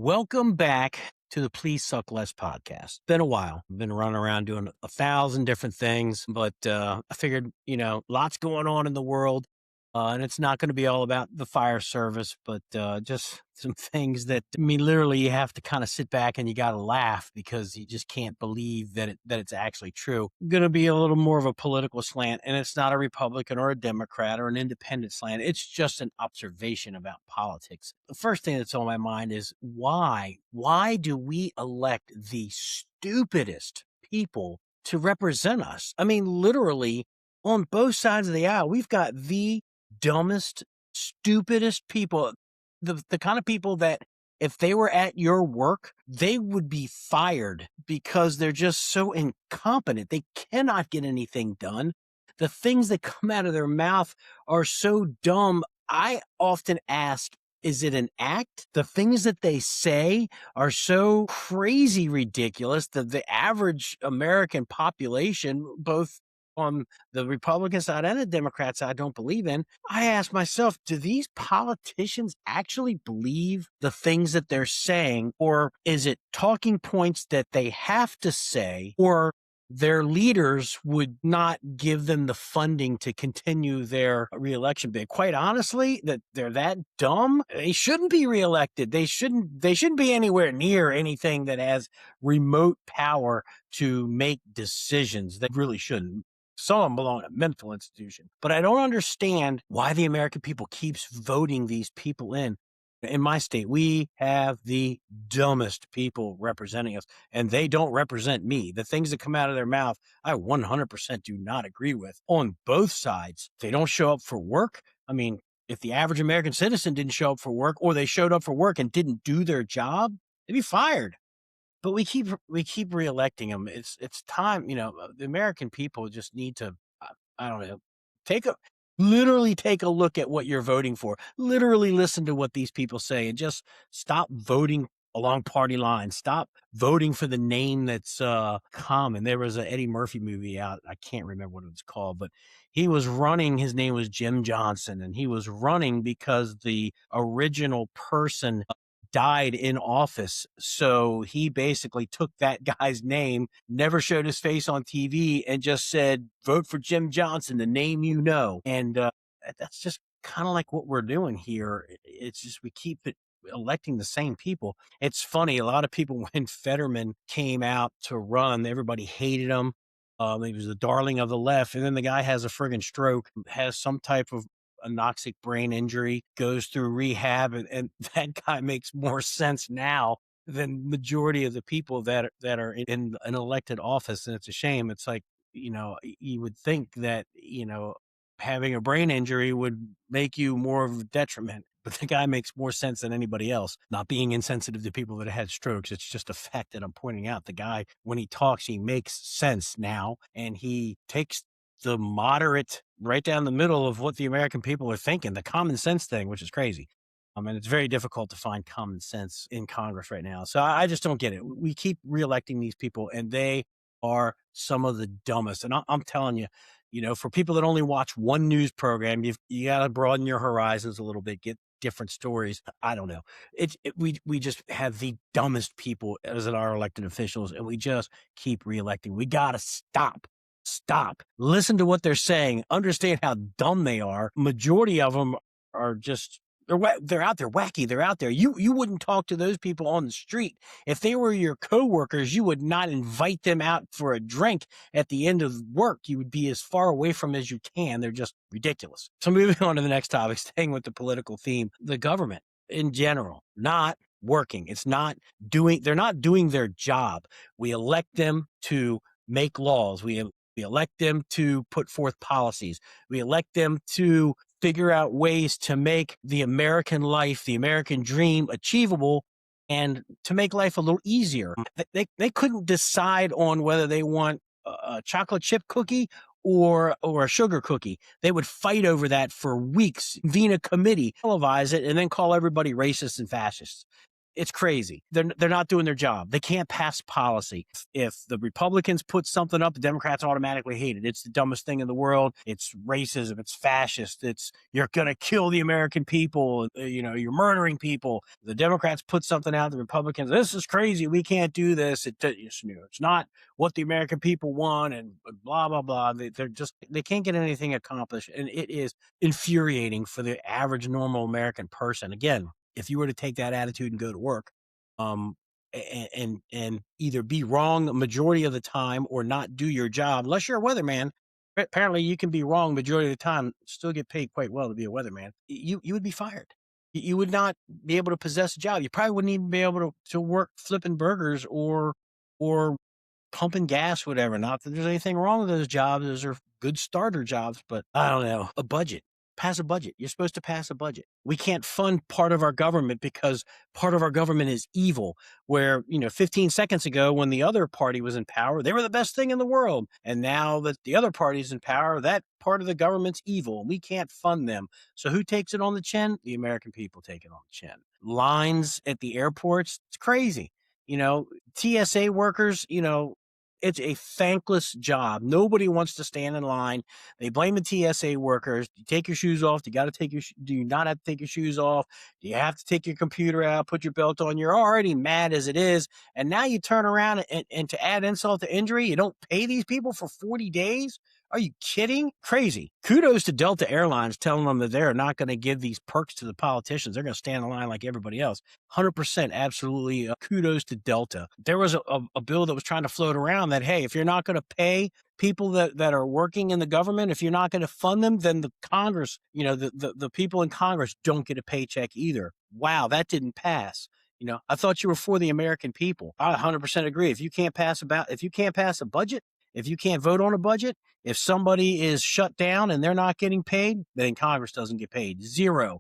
Welcome back to the Please Suck Less podcast. Been a while. I've been running around doing 1,000 different things, but I figured, lots going on in the world. And it's not going to be all about the fire service, but just some things that, I mean, literally you have to kind of sit back and you got to laugh because you just can't believe that it's actually true. Going to be a little more of a political slant, and it's not a Republican or a Democrat or an independent slant. It's just an observation about politics. The first thing that's on my mind is why? Why do we elect the stupidest people to represent us? I mean, literally on both sides of the aisle, we've got the dumbest, stupidest people, the kind of people that if they were at your work, they would be fired because they're just so incompetent. They cannot get anything done. The things that come out of their mouth are so dumb. I often ask, is it an act? The things that they say are so crazy ridiculous that the average American population, both on the Republican side and the Democrat side, don't believe in. I ask myself, do these politicians actually believe the things that they're saying, or is it talking points that they have to say, or their leaders would not give them the funding to continue their reelection bid? Quite honestly, that they're that dumb, they shouldn't be reelected. They shouldn't be anywhere near anything that has remote power to make decisions. They really shouldn't. Some of them belong in a mental institution. But I don't understand why the American people keeps voting these people in. In my state, we have the dumbest people representing us, and they don't represent me. The things that come out of their mouth, I 100% do not agree with on both sides. They don't show up for work. I mean, if the average American citizen didn't show up for work, or they showed up for work and didn't do their job, they'd be fired. But we keep reelecting them. It's time, the American people just need to, I don't know, literally take a look at what you're voting for. Literally listen to what these people say and just stop voting along party lines. Stop voting for the name that's common. There was an Eddie Murphy movie out. I can't remember what it was called, but he was running. His name was Jim Johnson, and he was running because the original person died in office. So he basically took that guy's name, never showed his face on TV, and just said, vote for Jim Johnson, the name you know. And that's just kind of like what we're doing here. It's just we keep electing the same people. It's funny. A lot of people, when Fetterman came out to run, everybody hated him. He was the darling of the left. And then the guy has a friggin' stroke, has some type of anoxic brain injury, goes through rehab, and that guy makes more sense now than majority of the people that are in an elected office. And it's a shame. It's like, you would think that, having a brain injury would make you more of a detriment. But the guy makes more sense than anybody else. Not being insensitive to people that have had strokes. It's just a fact that I'm pointing out. The guy, when he talks, he makes sense now, and he takes the moderate right down the middle of what the American people are thinking, the common sense thing, which is crazy. And it's very difficult to find common sense in Congress right now. So I just don't get it. We keep reelecting these people, and they are some of the dumbest. And I'm telling you, for people that only watch one news program, you got to broaden your horizons a little bit, get different stories. I don't know. We just have the dumbest people as our elected officials, and we just keep reelecting. We got to stop. Listen to what they're saying. Understand how dumb they are. Majority of them are just, they're out there wacky. They're out there. You wouldn't talk to those people on the street. If they were your coworkers, you would not invite them out for a drink at the end of work. You would be as far away from them as you can. They're just ridiculous. So moving on to the next topic, staying with the political theme, the government in general, not working. They're not doing their job. We elect them to make laws. We elect them to put forth policies. We elect them to figure out ways to make the American life, the American dream achievable, and to make life a little easier. They couldn't decide on whether they want a chocolate chip cookie or a sugar cookie. They would fight over that for weeks, convene a committee, televise it, and then call everybody racist and fascists. It's crazy. They're not doing their job. They can't pass policy. If the Republicans put something up, the Democrats automatically hate it. It's the dumbest thing in the world. It's racism. It's fascist. It's you're going to kill the American people. You're murdering people. The Democrats put something out. The Republicans, this is crazy. We can't do this. It's not what the American people want, and blah blah blah. They can't get anything accomplished, and it is infuriating for the average normal American person. Again, if you were to take that attitude and go to work, um, and either be wrong a majority of the time or not do your job, unless you're a weatherman. Apparently, you can be wrong majority of the time, still get paid quite well to be a weatherman. You would be fired. You would not be able to possess a job. You probably wouldn't even be able to work flipping burgers or pumping gas, whatever. Not that there's anything wrong with those jobs. Those are good starter jobs, but I don't know. A budget. Pass a budget. You're supposed to pass a budget. We can't fund part of our government because part of our government is evil. Where, 15 seconds ago, when the other party was in power, they were the best thing in the world. And now that the other party's in power, that part of the government's evil. We can't fund them. So who takes it on the chin? The American people take it on the chin. Lines at the airports. It's crazy. TSA workers, it's a thankless job. Nobody wants to stand in line. They blame the TSA workers. You take your shoes off. Do you not have to take your shoes off? Do you have to take your computer out, put your belt on? You're already mad as it is. And now you turn around and to add insult to injury, you don't pay these people for 40 days? Are you kidding? Crazy. Kudos to Delta Airlines telling them that they're not going to give these perks to the politicians. They're going to stand in line like everybody else. 100% absolutely kudos to Delta. There was a bill that was trying to float around that, hey, if you're not going to pay people that are working in the government, if you're not going to fund them, then the Congress, the people in Congress don't get a paycheck either. Wow, that didn't pass. I thought you were for the American people. I 100% agree. If you can't pass a budget, if you can't vote on a budget, if somebody is shut down and they're not getting paid, then Congress doesn't get paid. Zero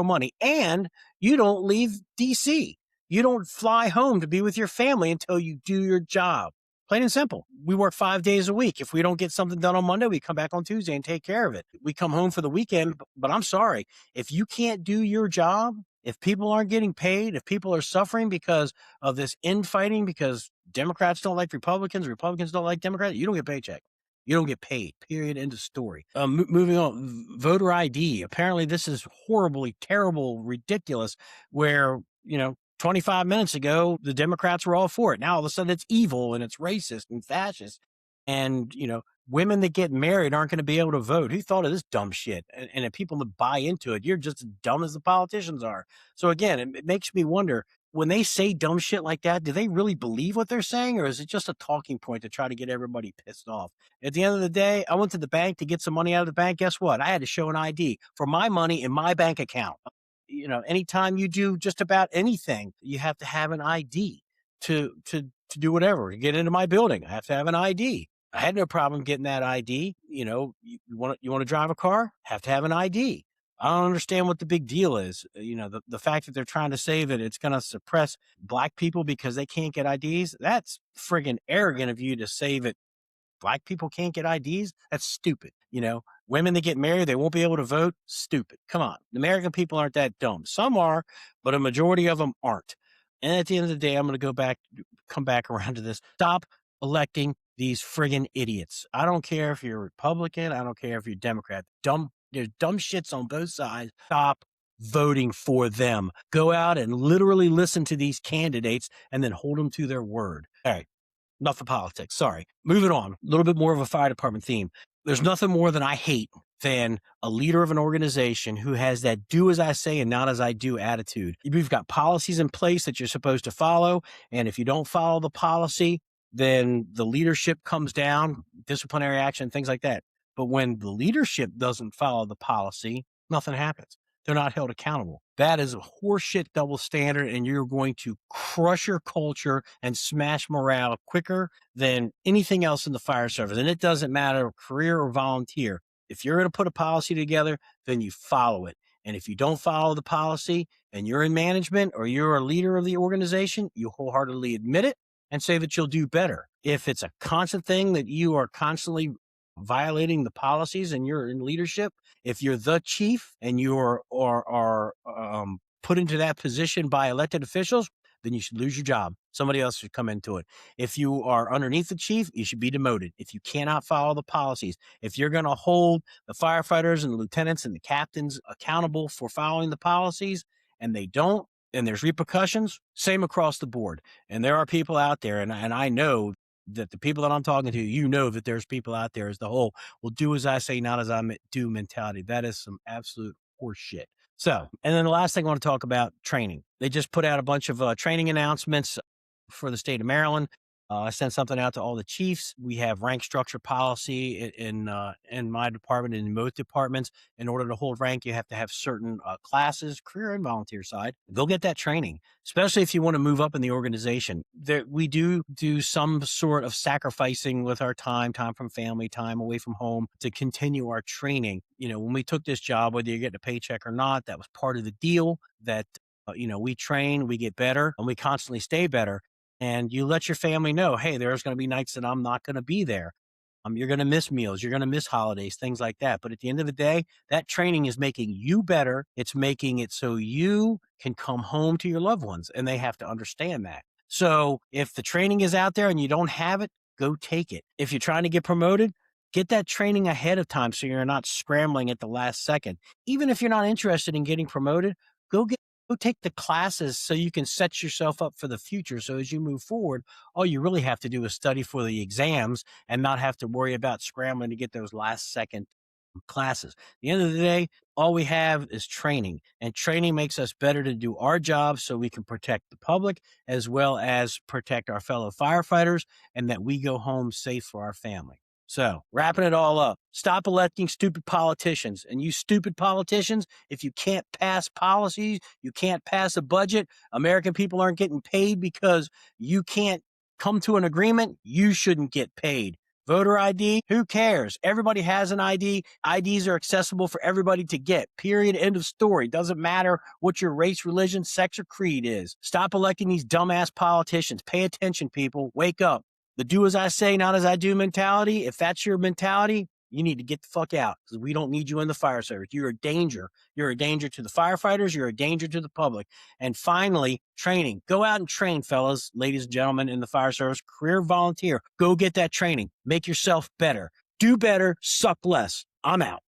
money. And you don't leave DC. You don't fly home to be with your family until you do your job. Plain and simple. We work 5 days a week. If we don't get something done on Monday, we come back on Tuesday and take care of it. We come home for the weekend, but I'm sorry. If you can't do your job, if people aren't getting paid, if people are suffering because of this infighting, because Democrats don't like Republicans, Republicans don't like Democrats, you don't get a paycheck. You don't get paid, period, end of story. Moving on, voter ID. Apparently this is horribly, terrible, ridiculous, where, 25 minutes ago, the Democrats were all for it. Now all of a sudden it's evil and it's racist and fascist. And, women that get married aren't going to be able to vote. Who thought of this dumb shit? And if people that buy into it, you're just as dumb as the politicians are. So again, it makes me wonder, when they say dumb shit like that, do they really believe what they're saying? Or is it just a talking point to try to get everybody pissed off? At the end of the day, I went to the bank to get some money out of the bank. Guess what? I had to show an ID for my money in my bank account. Anytime you do just about anything, you have to have an ID to do whatever. To get into my building, I have to have an ID. I had no problem getting that ID. You want to drive a car, have to have an ID. I don't understand what the big deal is. The fact that they're trying to say that it's going to suppress black people because they can't get IDs, that's friggin' arrogant of you to say that black people can't get IDs. That's stupid. Women that get married, they won't be able to vote. Stupid. Come on. The American people aren't that dumb. Some are, but a majority of them aren't. And at the end of the day, I'm going to come back around to this. Stop electing these friggin' idiots. I don't care if you're Republican. I don't care if you're Democrat. There's dumb shits on both sides. Stop voting for them. Go out and literally listen to these candidates and then hold them to their word. All right. Enough of politics. Sorry. Moving on. A little bit more of a fire department theme. There's nothing more than I hate than a leader of an organization who has that do as I say and not as I do attitude. You've got policies in place that you're supposed to follow. And if you don't follow the policy, then the leadership comes down, disciplinary action, things like that. But when the leadership doesn't follow the policy, nothing happens. They're not held accountable. That is a horseshit double standard, and you're going to crush your culture and smash morale quicker than anything else in the fire service. And it doesn't matter, career or volunteer. If you're going to put a policy together, then you follow it. And if you don't follow the policy and you're in management or you're a leader of the organization, you wholeheartedly admit it and say that you'll do better. If it's a constant thing that you are constantly violating the policies and you're in leadership, if you're the chief and you are put into that position by elected officials, then you should lose your job. Somebody else should come into it. If you are underneath the chief, you should be demoted. If you cannot follow the policies, if you're going to hold the firefighters and the lieutenants and the captains accountable for following the policies and they don't, and there's repercussions, same across the board. And there are people out there, and I know that the people that I'm talking to, you know that there's people out there as the whole will do as I say, not as I do mentality. That is some absolute horse shit. So, and then the last thing I want to talk about, training. They just put out a bunch of training announcements for the state of Maryland. I sent something out to all the chiefs. We have rank structure policy in my department and in most departments. In order to hold rank, you have to have certain classes, career and volunteer side. Go get that training, especially if you want to move up in the organization. We do some sort of sacrificing with our time from family, time away from home to continue our training. You know, when we took this job, whether you get a paycheck or not, that was part of the deal that, we train, we get better, and we constantly stay better. And you let your family know, hey, there's going to be nights that I'm not going to be there. You're going to miss meals. You're going to miss holidays, things like that. But at the end of the day, that training is making you better. It's making it so you can come home to your loved ones, and they have to understand that. So if the training is out there and you don't have it, go take it. If you're trying to get promoted, get that training ahead of time so you're not scrambling at the last second. Even if you're not interested in getting promoted, go take the classes so you can set yourself up for the future. So as you move forward, all you really have to do is study for the exams and not have to worry about scrambling to get those last second classes. At the end of the day, all we have is training, and training makes us better to do our job so we can protect the public as well as protect our fellow firefighters, and that we go home safe for our family. So, wrapping it all up, stop electing stupid politicians. And you stupid politicians, if you can't pass policies, you can't pass a budget, American people aren't getting paid because you can't come to an agreement, you shouldn't get paid. Voter ID, who cares? Everybody has an ID. IDs are accessible for everybody to get. Period. End of story. Doesn't matter what your race, religion, sex, or creed is. Stop electing these dumbass politicians. Pay attention, people. Wake up. The do as I say, not as I do mentality, if that's your mentality, you need to get the fuck out because we don't need you in the fire service. You're a danger. You're a danger to the firefighters. You're a danger to the public. And finally, training. Go out and train, fellas, ladies and gentlemen in the fire service. Career volunteer. Go get that training. Make yourself better. Do better. Suck less. I'm out.